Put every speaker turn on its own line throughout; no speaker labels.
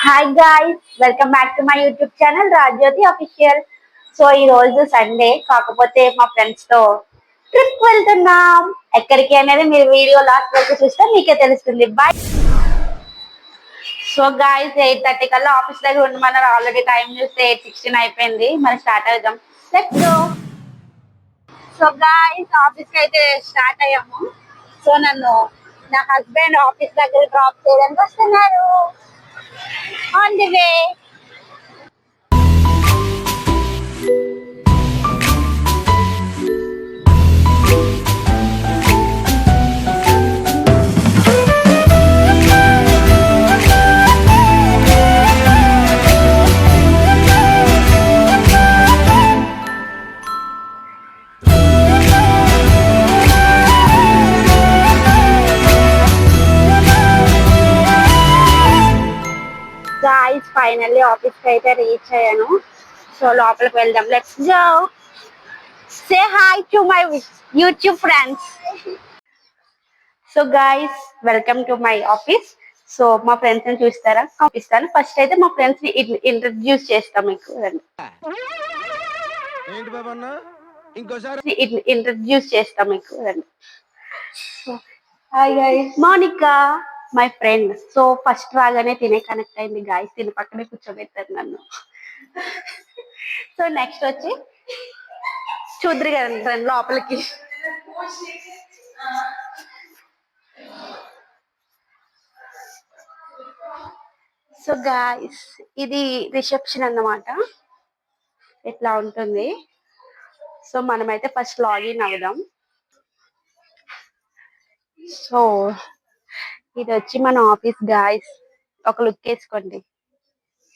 Hi guys, welcome back to my YouTube channel Rajyothi official. So ఈ రోజు Sunday, కాకపోతే మా ఫ్రెండ్స్ తో ట్రిప్ వెళ్తున్నాం. ఎక్కడికి అనేది మీరు వీడియో లాస్ట్ వరకు చూస్తే మీకే తెలుస్తుంది. బాయ్. సో గైస్, 8:30 కల్లా ఆఫీస్ దగ్గర ఉండమన్నారు. ఆల్రెడీ టైం చూస్తే 8:16 అయిపోయింది. మనం స్టార్ట్ అవుదాం. Let's go. So guys, office కి అయితే స్టార్ట్ అయ్యాము. సో నన్ను నా హస్బెండ్ ఆఫీస్ దగ్గర డ్రాప్ చేయడానికి వస్తున్నారు. On the way. Guys, finally office కి అయితే రీచ్ అయ్యాను. సో లోపలికి వెళ్దాం. Let's go. Say hi to my YouTube friends. So guys, welcome to my office. So మా ఫ్రెండ్స్ ని చూస్తారా? పంపిస్తాను. ఫస్ట్ అయితే మా ఫ్రెండ్స్ ని ఇంట్రడ్యూస్ చేస్తాం మీకు. ఇంట్రడ్యూస్ చేస్తాం మీకు. Hi guys, Monika my friend. So first రాగానే తినే కనెక్ట్ అయింది గాయస్. తిని పక్కనే కూర్చోబెట్టారు నన్ను. సో నెక్స్ట్ వచ్చి చూద్దరు కదా లోపలికి. సో గాయస్, ఇది రిసెప్షన్ అన్నమాట. ఇట్లా ఉంటుంది. సో మనమైతే ఫస్ట్ లాగిన్ అవుదాం. సో ఇది వచ్చి మన ఆఫీస్ గాయస్. ఒక లుక్ వేసుకోండి.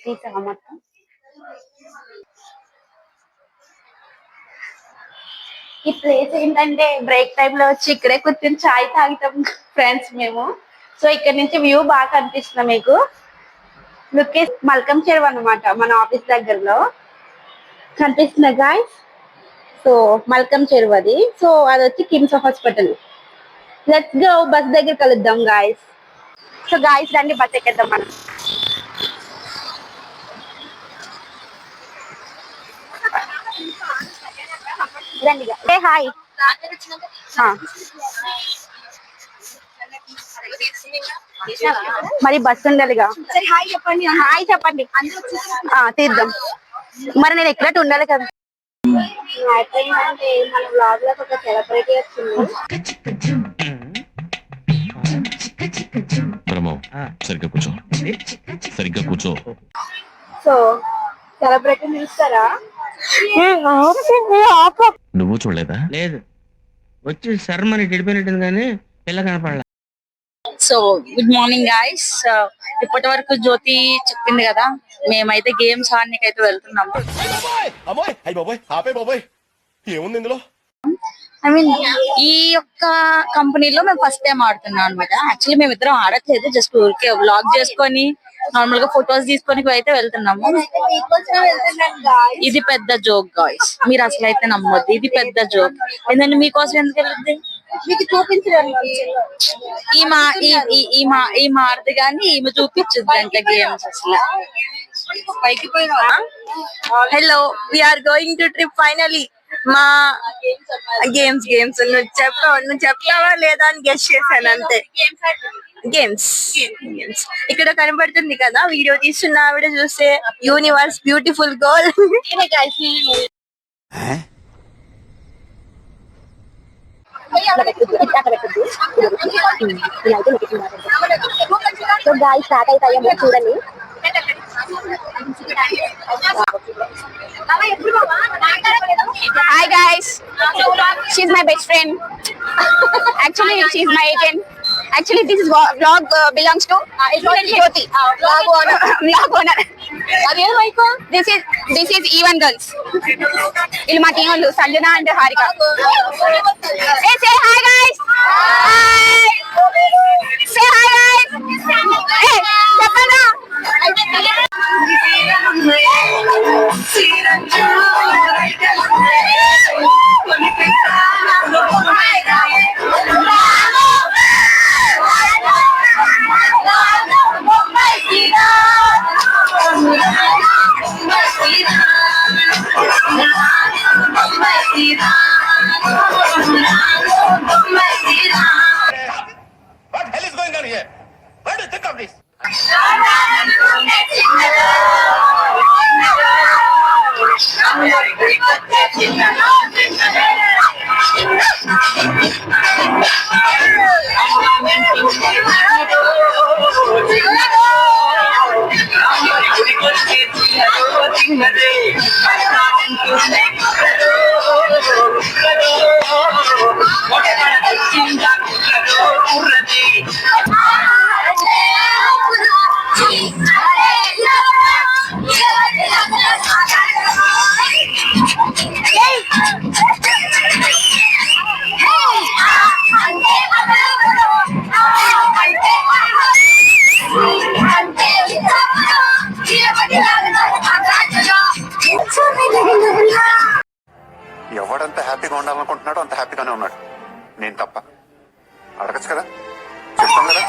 తీసా మొత్తం. ఈ ప్లేస్ ఏంటంటే బ్రేక్ టైమ్ లో వచ్చి ఇక్కడే కూర్చొని చాయ్ తాగుతాం ఫ్రెండ్స్ మేము. సో ఇక్కడ నుంచి వ్యూ బాగా కనిపిస్తుంది మీకు. లుక్ మల్కం చెరువు అన్నమాట మన ఆఫీస్ దగ్గరలో కనిపిస్తుంది గాయస్. సో మల్కం చెరువు అది. సో అది వచ్చి KIMS hospital. Let's go. Bus దగ్గర కలుద్దాం గాయస్. సో గాయస్ రండి, బస్ ఎక్కేద్దాం మనం. రండి. ఏ హాయ్. మరి బస్ ఉండాలిగా. హాయ్ చెప్పండి. హాయ్ చెప్పండి. తీద్దాం. మరి నేను ఎక్కడట్టు ఉండాలి కదా. అయిపోయిందంటే మన బ్లాగ్ లో ఒక సెలబ్రిటీ వచ్చింది.
సరిగ్గా కూర్చో, సరిగ్గా కూర్చో.
సో సెలబ్రిటీ చూస్తారా?
నువ్వు చూడలేదా?
లేదు, వచ్చి శర్మని గడిపోయినట్టుంది కానీ పిల్ల కనపడలే.
So good morning guys. ఇప్పటి వరకు జ్యోతి చెప్పింది కదా, మేమైతే గేమ్స్ ఆడడానికి అయితే వెళ్తున్నాము. ఐ మీన్ ఈ యొక్క కంపెనీలో మేము ఫస్ట్ టైం ఆడుతున్నాం అనమాట. యాక్చువల్లీ మేము ఇద్దరం ఆడట్లేదు, జస్ట్ ఊరికే వ్లాగ్ చేసుకొని నార్మల్ గా ఫొటోస్ తీసుకొని అయితే వెళ్తున్నాము. ఇది పెద్ద జోక్ గాయ్స్, మీరు అసలు అయితే నమ్మొద్దు. ఇది పెద్ద జోక్. ఏంటంటే మీకోసం ఎందుకు వెళ్ళద్ది మీకు చూపించడానికి. ఈ మారదు కానీ ఈమె చూపించద్దు అంటే గేమ్స్ అసలు. పైకి పోయినా. Hello, we are going to trip finally. మా గేమ్స్ నువ్వు చెప్తావా లేదా అని గెస్ చేశాను అంతే. గేమ్స్ ఇక్కడ కనబడుతుంది కదా, వీడియో తీస్తున్న ఆవిడ చూస్తే universe beautiful girl.
So guys start అవుతాయేమో చూడండి.
Hi guys, she's my best friend. Actually, she's my agent. Actually, this is vlog belongs to Jyoti, vlog owner. This is Evan girls. Ill ma team allu Sanjana and Harika. Hey, say hi guys. Hi. Say hi guys. Hey, చెప్పండి.
ఎవడంత హ్యాపీగా ఉండాలనుకుంటున్నాడో అంత హ్యాపీగానే ఉన్నాడు. నేను తప్ప. అడగచ్చు కదా, చెప్తాం కదా.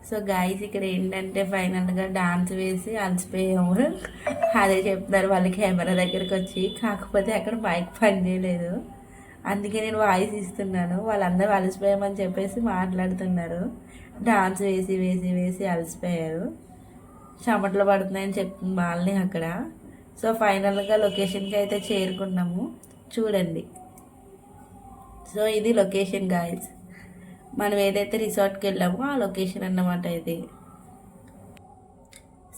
సో గైస్ ఇక్కడ ఏంటంటే ఫైనల్గా డాన్స్ వేసి అలసిపోయాము. అదే చెప్తున్నారు వాళ్ళు కెమెరా దగ్గరికి వచ్చి. కాకపోతే అక్కడ మైక్ పని చేయలేదు, అందుకే నేను వాయిస్ ఇస్తున్నాను. వాళ్ళందరూ అలసిపోయామని చెప్పేసి మాట్లాడుతున్నారు. డాన్స్ వేసి వేసి వేసి అలసిపోయారు, చెమటలు పడుతున్నాయని చెప్తుంది వాళ్ళని అక్కడ. సో ఫైనల్గా లొకేషన్కి అయితే చేరుకున్నాము, చూడండి. సో ఇది లొకేషన్ గాయస్, మనం ఏదైతే రిసార్ట్కి వెళ్ళామో ఆ లొకేషన్ అన్నమాట ఇది.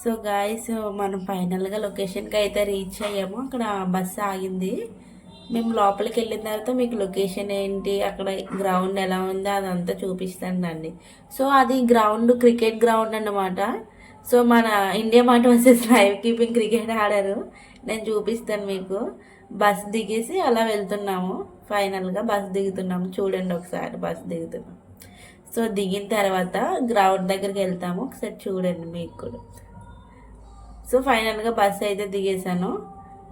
సో గాయస్ మనం ఫైనల్గా లొకేషన్కి అయితే రీచ్ అయ్యాము. అక్కడ బస్సు ఆగింది. మేము లోపలికి వెళ్ళిన తర్వాత మీకు లొకేషన్ ఏంటి, అక్కడ గ్రౌండ్ ఎలా ఉందో అదంతా చూపిస్తానండి. సో అది గ్రౌండ్ క్రికెట్ గ్రౌండ్ అన్నమాట. సో మన ఇండియా మాట వర్సెస్ లైవ్ కీపింగ్ క్రికెట్ ఆడారు, నేను చూపిస్తాను మీకు. బస్ దిగేసి అలా వెళ్తున్నాము. ఫైనల్గా బస్ దిగుతున్నాము, చూడండి ఒకసారి బస్ దిగుతున్నాం. సో దిగిన తర్వాత గ్రౌండ్ దగ్గరికి వెళ్తాము, ఒకసారి చూడండి మీకు కూడా. సో ఫైనల్గా బస్ అయితే దిగేసాను,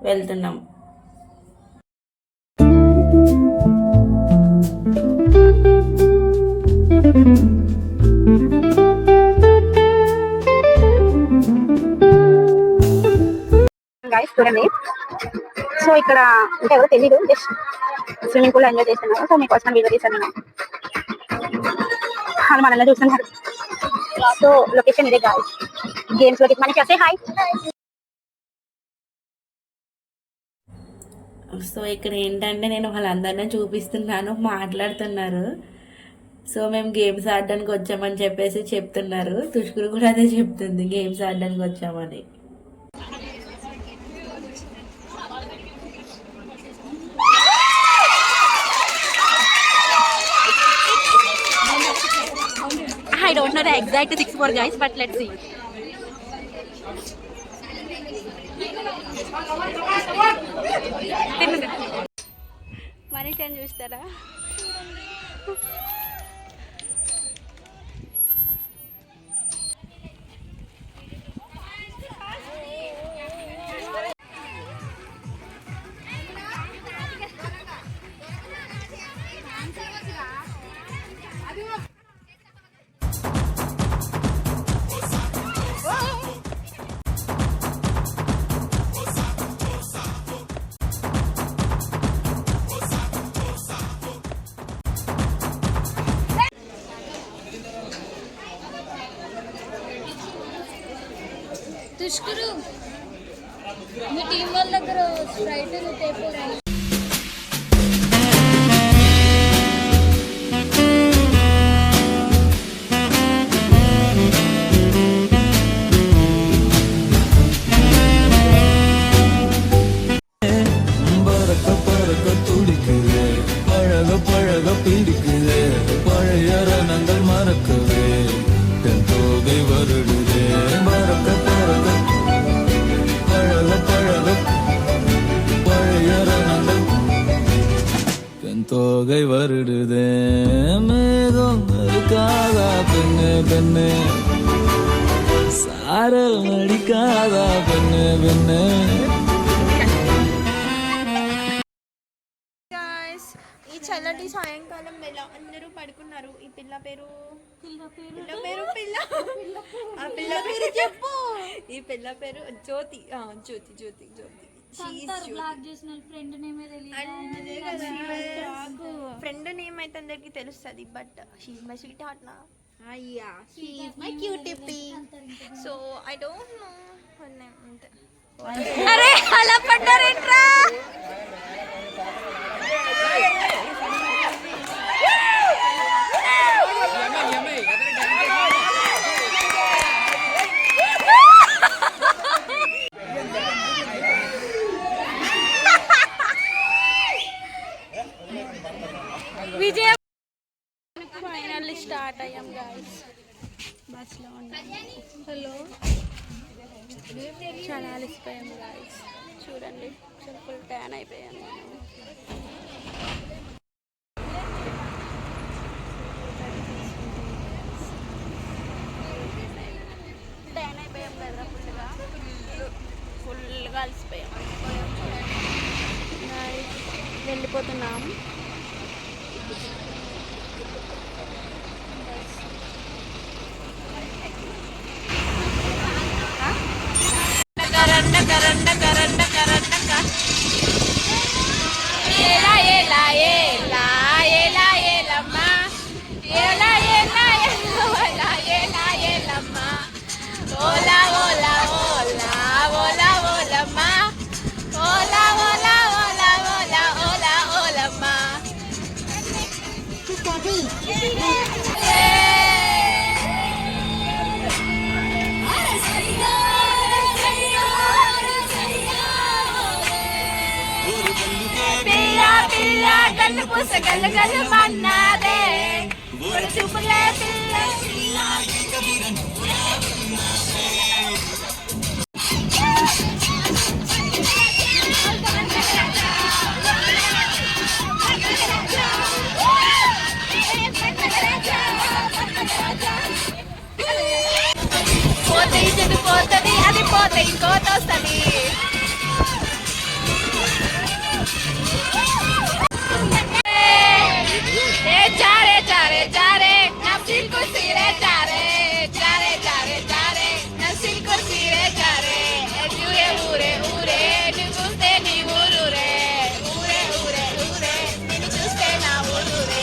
వెళ్తున్నాం.
గైస్ చూడండి, సో ఇక్కడ అంటే ఎవరో తెలీదు, జస్ట్ స్విమ్మింగ్ పూల్ ఎంజాయ్ చేస్తున్నాను. సో మీకోసం వీడియో తీసాను నేను, వాళ్ళు మనల్ని చూస్తున్నారు. సో లొకేషన్ ఇదే గాయస్, గేమ్స్ లోకి మనకి వస్తే హాయ్.
సో ఇక్కడ ఏంటంటే నేను వాళ్ళందరినీ చూపిస్తున్నాను, మాట్లాడుతున్నారు. సో మేము గేమ్స్ ఆడడానికి వచ్చామని చెప్పేసి చెప్తున్నారు. తుష్కురు కూడా అదే చెప్తుంది, గేమ్స్ ఆడడానికి వచ్చామని.
I don't know the exact 6-4 guys, but let's see. Money change చూస్తారా?
తుష్కురు మీ టీం వాళ్ళ దగ్గర స్ప్రైట్ తేపోరా?
பறக்க பறக்க துடிக்குது, பழக பழக பிடிக்குது, பழைய ரணங்கள் மறக்குது, தென் தோகை வருடுதே. பறக்க பறக்க ചാരൽ അടിക്കാതാ പെണ്ണെ പെണ്ണെ.
ఈ చల్లటి సాయంకాలం వేళ అందరూ పడుకున్నారు. ఈ పిల్ల పేరు ఆ పిల్ల పేరు చెప్పు. ఈ పిల్ల పేరు జ్యోతి. జ్యోతి జ్యోతి జ్యోతి. ఫ్రెండ్ నేమ్ అయితే అందరికి తెలుస్తుంది, but she's my sweet heart నా. My cutie. So I don't know her name అంతే. అరే అలా పడ్డారేంట్రా? విజయం ఫైనల్లీ స్టార్ట్ అయ్యాం గాయస్. బస్లో ఉన్నాం. హలో, చాలా అలసిపోయాం గాయస్. చూడండి, ఫుల్ ట్యాన్ అయిపోయాను నేను. ట్యాన్ అయిపోయాం కదా ఫుల్గా అలసిపోయాం. వెళ్ళిపోతున్నాం. కళ్ళు పూస గల్లు గల్లు మన్నాదే చూపులే పిల్ల. పోతే ఇది పోతుంది, అది పోతే ఇంకోటి వస్తుంది. చారే చారే చారే నా సిల్కు సీరే చారే చారే చారే చారే నా సిల్కు సీరే చారే ఊరే ఊరే ఊరే నిన్ను చూస్తే నీ ఊరూరే ఊరే ఊరే ఊరే నిన్ను చూస్తే నా ఊరూరే.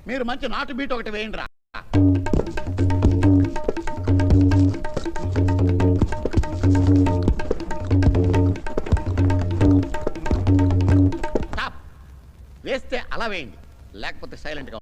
మీరు మంచి నాటు బీట్ ఒకటి వేయండి రా. వేస్తే అలా వేయండి, లేకపోతే సైలెంట్ గా